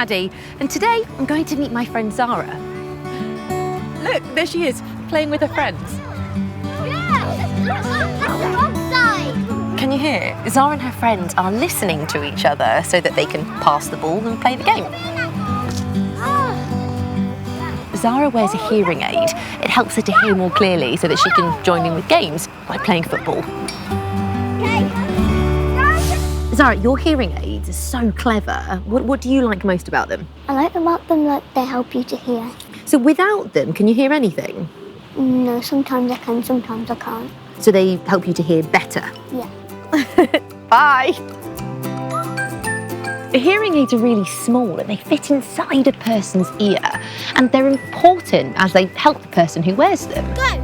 Maddie, and today I'm going to meet my friend Zara. Look, there she is, playing with her friends. Can you hear? Zara and her friends are listening to each other so that they can pass the ball and play the game. Zara wears a hearing aid. It helps her to hear more clearly so that she can join in with games, like playing football. Zara, your hearing aids are so clever. What do you like most about them? I like about them that they help you to hear. So without them, can you hear anything? No, sometimes I can, sometimes I can't. So they help you to hear better? Yeah. Bye! The hearing aids are really small and they fit inside a person's ear. And they're important as they help the person who wears them. Go!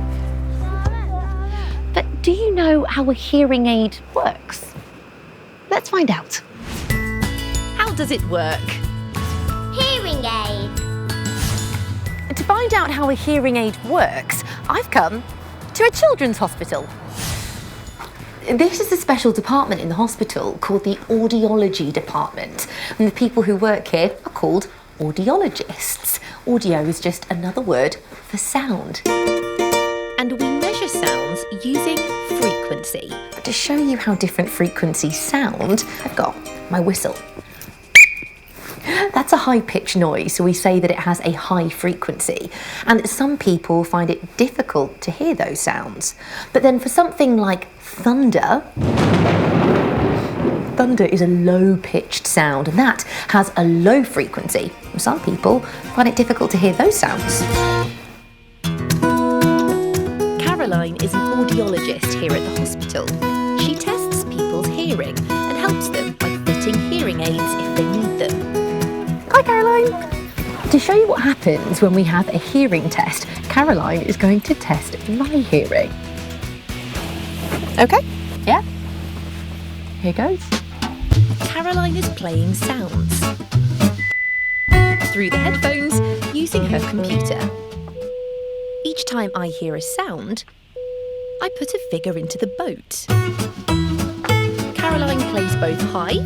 But do you know how a hearing aid works? Let's find out. How does it work? Hearing aid. And to find out how a hearing aid works, I've come to a children's hospital. This is a special department in the hospital called the Audiology department. And the people who work here are called audiologists. Audio is just another word for sound. And we measure sounds using frequency. But to show you how different frequencies sound, I've got my whistle. That's a high-pitched noise, so we say that it has a high frequency. And some people find it difficult to hear those sounds. But then for something like thunder, thunder is a low-pitched sound, and that has a low frequency. Some people find it difficult to hear those sounds. Caroline is an audiologist here at the hospital. She tests people's hearing and helps them by fitting hearing aids if they need them. Hi, Caroline. To show you what happens when we have a hearing test, Caroline is going to test my hearing. Okay, yeah. Here goes. Caroline is playing sounds through the headphones using her computer. Each time I hear a sound, I put a figure into the boat. Caroline plays both high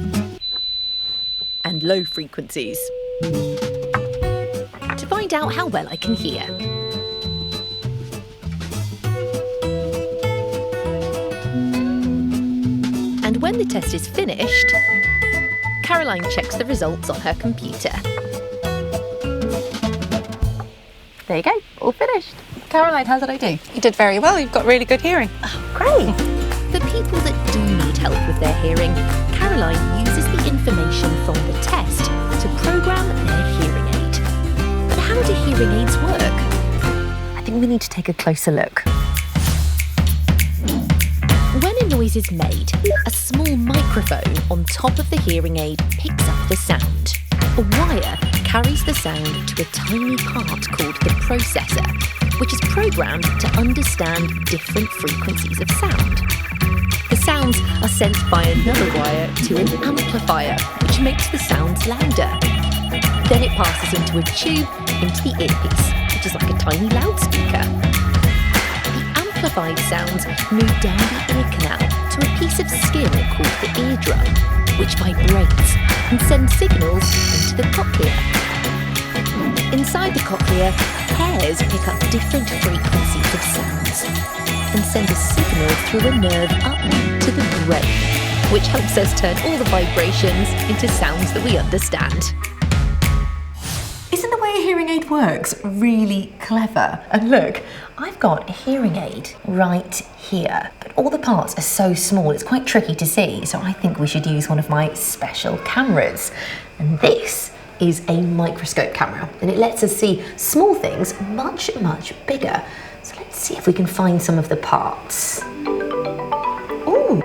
and low frequencies to find out how well I can hear. And when the test is finished, Caroline checks the results on her computer. There you go, all finished. Caroline, how did I do? You did very well. You've got really good hearing. Oh, great. For people that do need help with their hearing, Caroline uses the information from the test to program their hearing aid. But how do hearing aids work? I think we need to take a closer look. When a noise is made, a small microphone on top of the hearing aid picks up the sound. A wire carries the sound to a tiny part called the processor, which is programmed to understand different frequencies of sound. The sounds are sent by another wire to an amplifier, which makes the sounds louder. Then it passes into a tube into the earpiece, which is like a tiny loudspeaker. The amplified sounds move down the ear canal to a piece of skin called the eardrum, which vibrates and sends signals into the cochlea. Inside the cochlea, hairs pick up different frequencies of sounds and send a signal through a nerve up to the brain, which helps us turn all the vibrations into sounds that we understand. Isn't the way a hearing aid works really clever? And look, I've got a hearing aid right here, but all the parts are so small, it's quite tricky to see, so I think we should use one of my special cameras. And this is a microscope camera, and it lets us see small things much, much bigger. So let's see if we can find some of the parts. Ooh!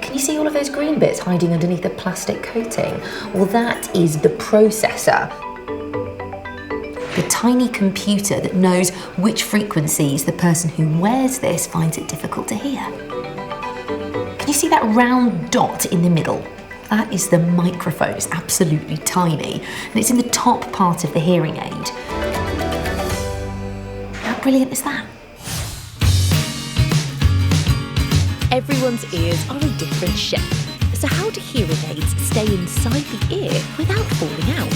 Can you see all of those green bits hiding underneath the plastic coating? Well, that is the processor. The tiny computer that knows which frequencies the person who wears this finds it difficult to hear. Can you see that round dot in the middle? That is the microphone. It's absolutely tiny, and it's in the top part of the hearing aid. How brilliant is that? Everyone's ears are a different shape. So how do hearing aids stay inside the ear without falling out?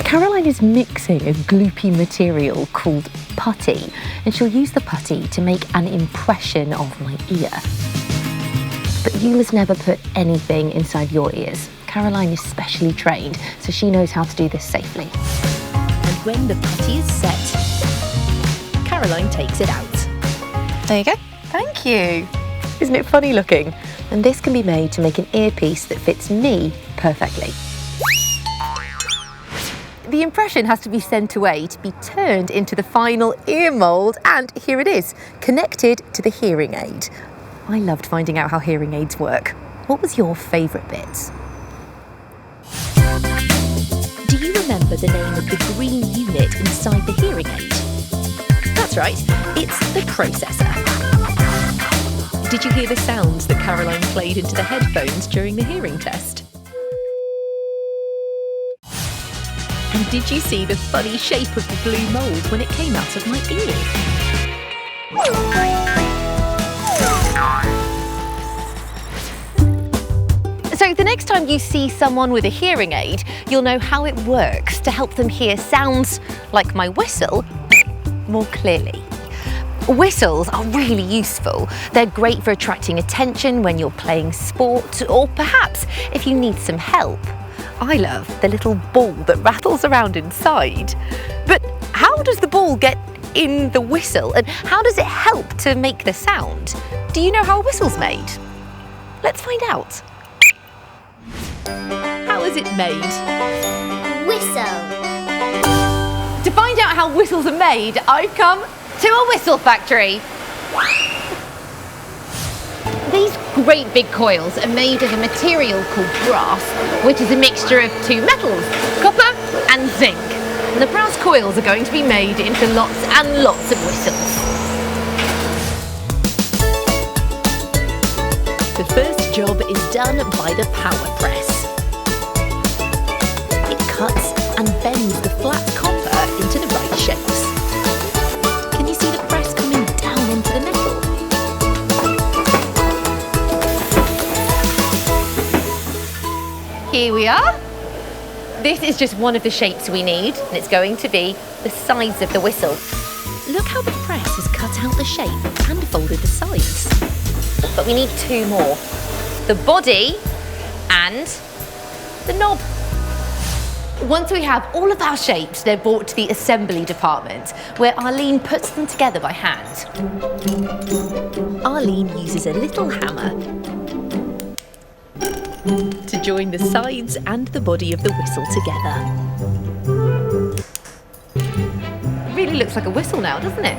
Caroline is mixing a gloopy material called putty, and she'll use the putty to make an impression of my ear. But you must never put anything inside your ears. Caroline is specially trained, so she knows how to do this safely. And when the putty is set, Caroline takes it out. There you go. Thank you. Isn't it funny looking? And this can be made to make an earpiece that fits me perfectly. The impression has to be sent away to be turned into the final ear mould, and here it is, connected to the hearing aid. I loved finding out how hearing aids work. What was your favourite bit? Do you remember the name of the green unit inside the hearing aid? That's right, it's the processor. Did you hear the sounds that Caroline played into the headphones during the hearing test? And did you see the funny shape of the blue mould when it came out of my ear? So the next time you see someone with a hearing aid, you'll know how it works to help them hear sounds like my whistle more clearly. Whistles are really useful. They're great for attracting attention when you're playing sport, or perhaps if you need some help. I love the little ball that rattles around inside. But how does the ball get in the whistle, and how does it help to make the sound? Do you know how a whistle's made? Let's find out. How is it made? Whistle. To find out how whistles are made, I've come to a whistle factory. These great big coils are made of a material called brass, which is a mixture of two metals, copper and zinc. And the brass coils are going to be made into lots and lots of whistles. The first job is done by the power press. It cuts and bends the flat copper into the right shapes. Can you see the press coming down into the metal? Here we are. This is just one of the shapes we need, and it's going to be the sides of the whistle. Look how the press has cut out the shape and folded the sides. But we need two more. The body and the knob. Once we have all of our shapes, they're brought to the assembly department, where Arlene puts them together by hand. Arlene uses a little hammer to join the sides and the body of the whistle together. It really looks like a whistle now, doesn't it?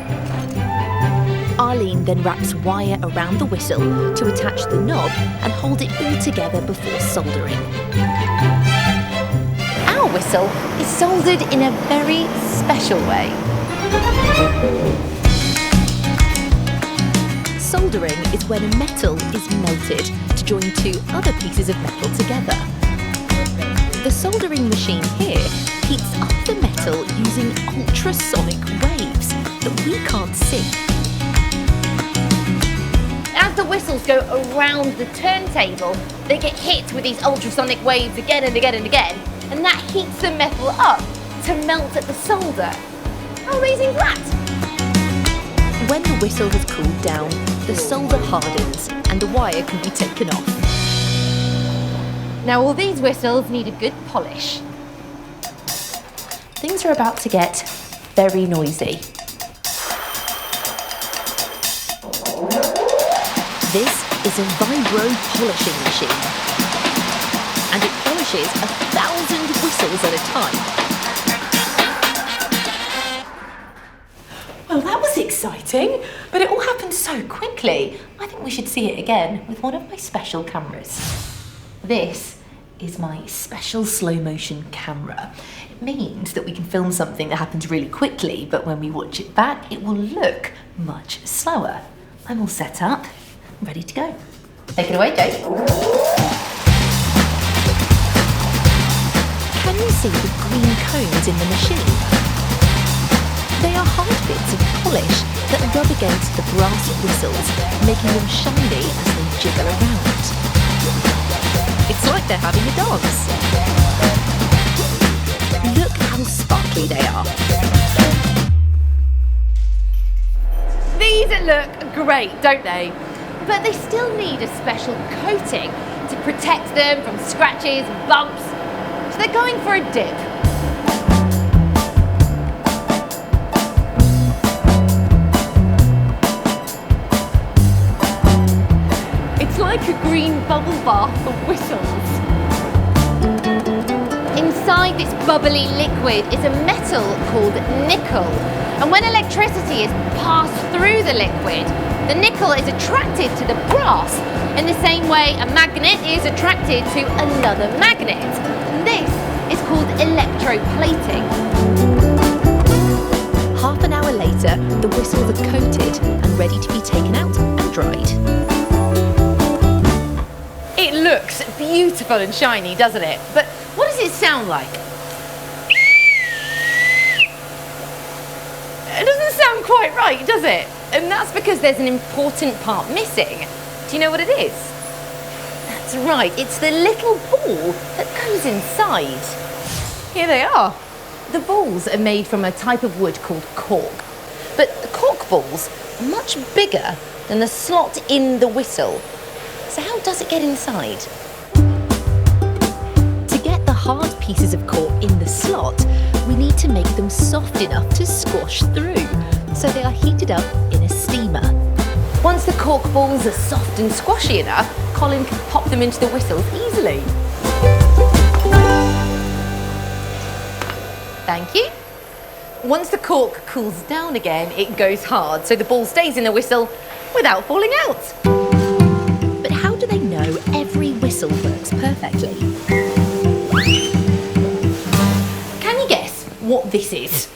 Arlene then wraps wire around the whistle to attach the knob and hold it all together before soldering. Our whistle is soldered in a very special way. Soldering is when a metal is melted to join two other pieces of metal together. The soldering machine here heats up the metal using ultrasonic waves that we can't see. As the whistles go around the turntable, they get hit with these ultrasonic waves again and again and again, and that heats the metal up to melt at the solder. How amazing is that? When the whistle has cooled down, the solder hardens and the wire can be taken off. Now all these whistles need a good polish. Things are about to get very noisy. This is a vibro polishing machine, and it polishes 1,000 whistles at a time. Well, that was exciting, but it all happened so quickly. I think we should see it again with one of my special cameras. This is my special slow motion camera. It means that we can film something that happens really quickly, but when we watch it back, it will look much slower. I'm all set up, ready to go. Take it away, Jake. Can you see the green cones in the machine? They are hard bits of polish that rub against the brass whistles, making them shiny as they jiggle around. It's like they're having a dance. Look how sparkly they are. These look great, don't they? But they still need a special coating to protect them from scratches and bumps. So they're going for a dip. It's like a green bubble bath for whistles. Inside this bubbly liquid is a metal called nickel. And when electricity is passed through the liquid, the nickel is attracted to the brass in the same way a magnet is attracted to another magnet. This is called electroplating. Half an hour later, the whistles are coated and ready to be taken out and dried. It looks beautiful and shiny, doesn't it? But what does it sound like? It doesn't sound quite right, does it? And that's because there's an important part missing. Do you know what it is? That's right, it's the little ball that goes inside. Here they are. The balls are made from a type of wood called cork. But the cork balls are much bigger than the slot in the whistle. So how does it get inside? To get the hard pieces of cork in the slot, we need to make them soft enough to squash through. So they are heated up in a steamer. Once the cork balls are soft and squashy enough, Colin can pop them into the whistles easily. Thank you. Once the cork cools down again, it goes hard, so the ball stays in the whistle without falling out. But how do they know every whistle works perfectly? Can you guess what this is?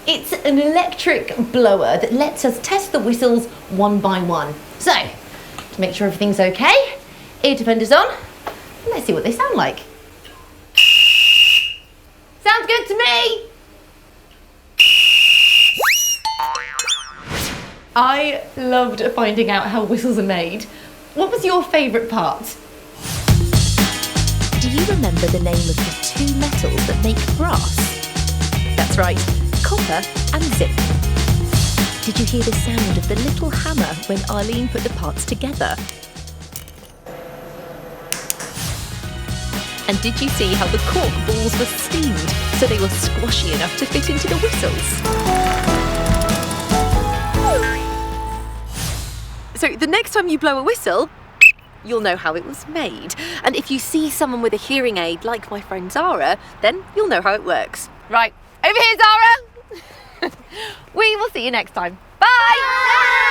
It's an electric blower that lets us test the whistles one by one. So, to make sure everything's okay, ear defenders on, and let's see what they sound like. Sounds good to me! I loved finding out how whistles are made. What was your favourite part? Do you remember the name of the two metals that make brass? That's right, copper and zinc. Did you hear the sound of the little hammer when Arlene put the parts together? And did you see how the cork balls were steamed so they were squashy enough to fit into the whistles? So the next time you blow a whistle, you'll know how it was made. And if you see someone with a hearing aid like my friend Zara, then you'll know how it works. Right, over here, Zara! We will see you next time. Bye! Bye!